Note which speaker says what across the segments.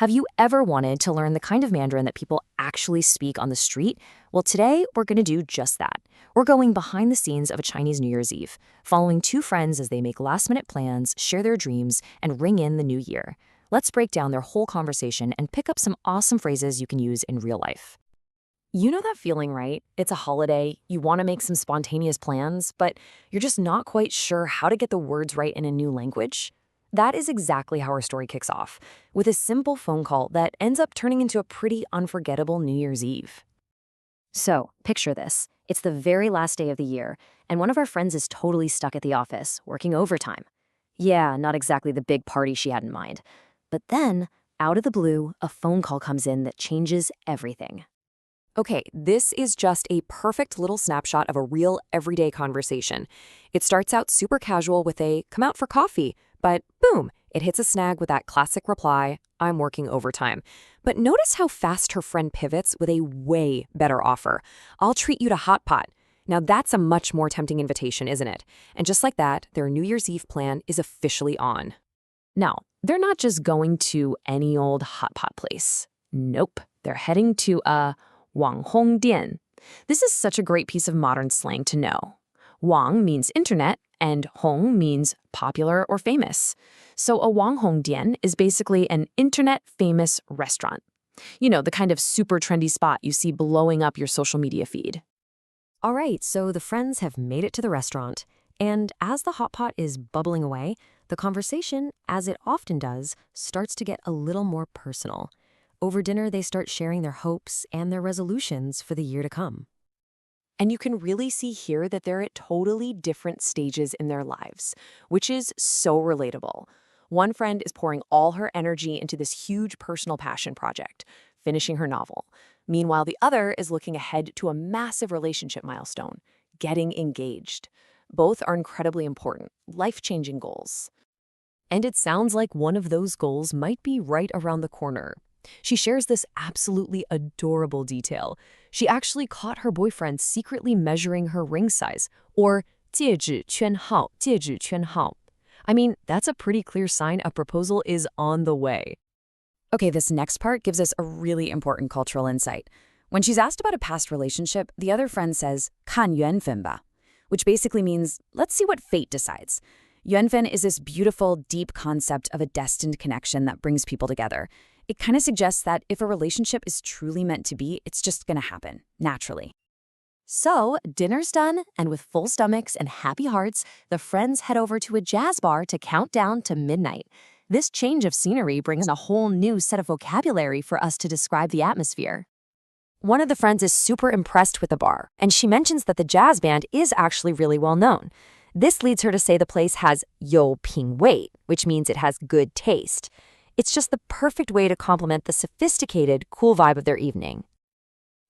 Speaker 1: Have you ever wanted to learn the kind of Mandarin that people actually speak on the street? Well, today we're going to do just that. We're going behind the scenes of a Chinese New Year's Eve, following two friends as they make last-minute plans, share their dreams, and ring in the new year. Let's break down their whole conversation and pick up some awesome phrases you can use in real life. You know that feeling, right? It's a holiday, you want to make some spontaneous plans, but you're just not quite sure how to get the words right in a new language? That is exactly how our story kicks off, with a simple phone call that ends up turning into a pretty unforgettable New Year's Eve. So, picture this. It's the very last day of the year, and one of our friends is totally stuck at the office, working overtime. Yeah, not exactly the big party she had in mind. But then, out of the blue, a phone call comes in that changes everything. Okay, this is just a perfect little snapshot of a real everyday conversation. It starts out super casual with a "come out for coffee," but boom, it hits a snag with that classic reply, "I'm working overtime." But notice how fast her friend pivots with a way better offer. "I'll treat you to hot pot." Now that's a much more tempting invitation, isn't it? And just like that, their New Year's Eve plan is officially on. Now, they're not just going to any old hot pot place. Nope, they're heading to a Wang Hong Dian. This is such a great piece of modern slang to know. Wang means internet, and Hong means popular or famous. So a Wang Hong Dian is basically an internet-famous restaurant. You know, the kind of super trendy spot you see blowing up your social media feed. All right, so the friends have made it to the restaurant, and as the hot pot is bubbling away, the conversation, as it often does, starts to get a little more personal. Over dinner, they start sharing their hopes and their resolutions for the year to come. And you can really see here that they're at totally different stages in their lives, which is so relatable. One friend is pouring all her energy into this huge personal passion project, finishing her novel. Meanwhile, the other is looking ahead to a massive relationship milestone, getting engaged. Both are incredibly important, life-changing goals. And it sounds like one of those goals might be right around the corner. She shares this absolutely adorable detail. She actually caught her boyfriend secretly measuring her ring size, or 戒指圈号, 戒指圈号. I mean, that's a pretty clear sign a proposal is on the way. Okay, this next part gives us a really important cultural insight. When she's asked about a past relationship, the other friend says, 看缘分吧, which basically means, let's see what fate decides. Yuanfen is this beautiful, deep concept of a destined connection that brings people together. It kind of suggests that if a relationship is truly meant to be, it's just going to happen, naturally. So, dinner's done, and with full stomachs and happy hearts, the friends head over to a jazz bar to count down to midnight. This change of scenery brings a whole new set of vocabulary for us to describe the atmosphere. One of the friends is super impressed with the bar, and she mentions that the jazz band is actually really well known. This leads her to say the place has 有品味, which means it has good taste. It's just the perfect way to complement the sophisticated, cool vibe of their evening.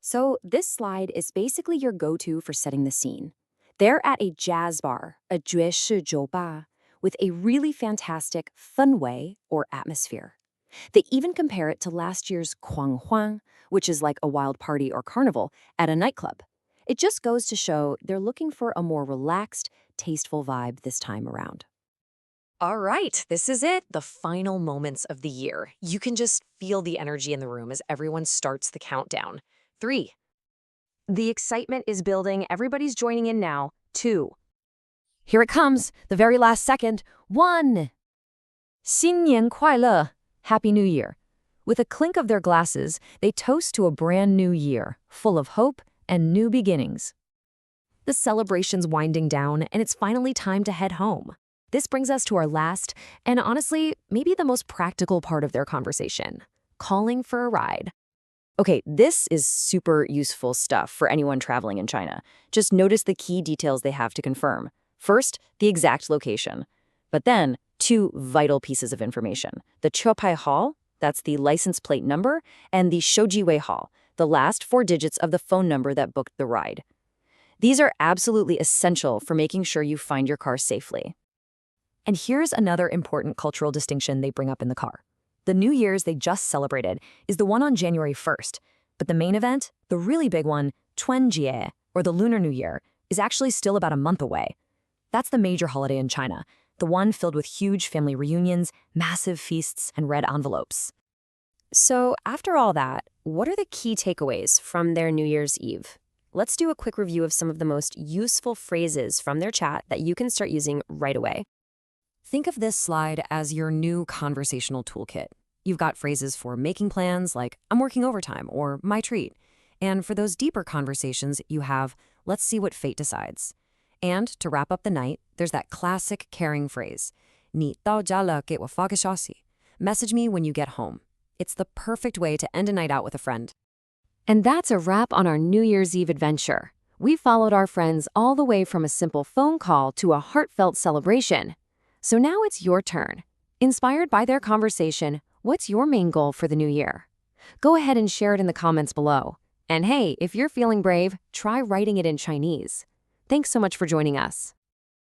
Speaker 1: So this slide is basically your go-to for setting the scene. They're at a jazz bar, a 爵士酒吧, with a really fantastic fun way or atmosphere. They even compare it to last year's 狂欢, which is like a wild party or carnival, at a nightclub. It just goes to show they're looking for a more relaxed, tasteful vibe this time around. All right, this is it, the final moments of the year. You can just feel the energy in the room as everyone starts the countdown. 3. The excitement is building. Everybody's joining in now. 2. Here it comes, the very last second. 1. 新年快乐. Happy New Year. With a clink of their glasses, they toast to a brand new year, full of hope and new beginnings. The celebration's winding down, and it's finally time to head home. This brings us to our last, and honestly, maybe the most practical part of their conversation, calling for a ride. Okay, this is super useful stuff for anyone traveling in China. Just notice the key details they have to confirm. First, the exact location. But then, 2 vital pieces of information. The Chopai Hall, that's the license plate number, and the Shoujiwei Hall, the last 4 digits of the phone number that booked the ride. These are absolutely essential for making sure you find your car safely. And here's another important cultural distinction they bring up in the car. The New Year's they just celebrated is the one on January 1st, but the main event, the really big one, Chūn Jié, or the Lunar New Year, is actually still about a month away. That's the major holiday in China, the one filled with huge family reunions, massive feasts, and red envelopes.
Speaker 2: So, after all that, what are the key takeaways from their New Year's Eve? Let's do a quick review of some of the most useful phrases from their chat that you can start using right away.
Speaker 1: Think of this slide as your new conversational toolkit. You've got phrases for making plans like, I'm working overtime, or my treat. And for those deeper conversations, you have, let's see what fate decides. And to wrap up the night, there's that classic caring phrase, 你到家了给我发个消息. Message me when you get home. It's the perfect way to end a night out with a friend. And that's a wrap on our New Year's Eve adventure. We followed our friends all the way from a simple phone call to a heartfelt celebration. So now it's your turn. Inspired by their conversation, what's your main goal for the new year? Go ahead and share it in the comments below. And hey, if you're feeling brave, try writing it in Chinese. Thanks so much for joining us.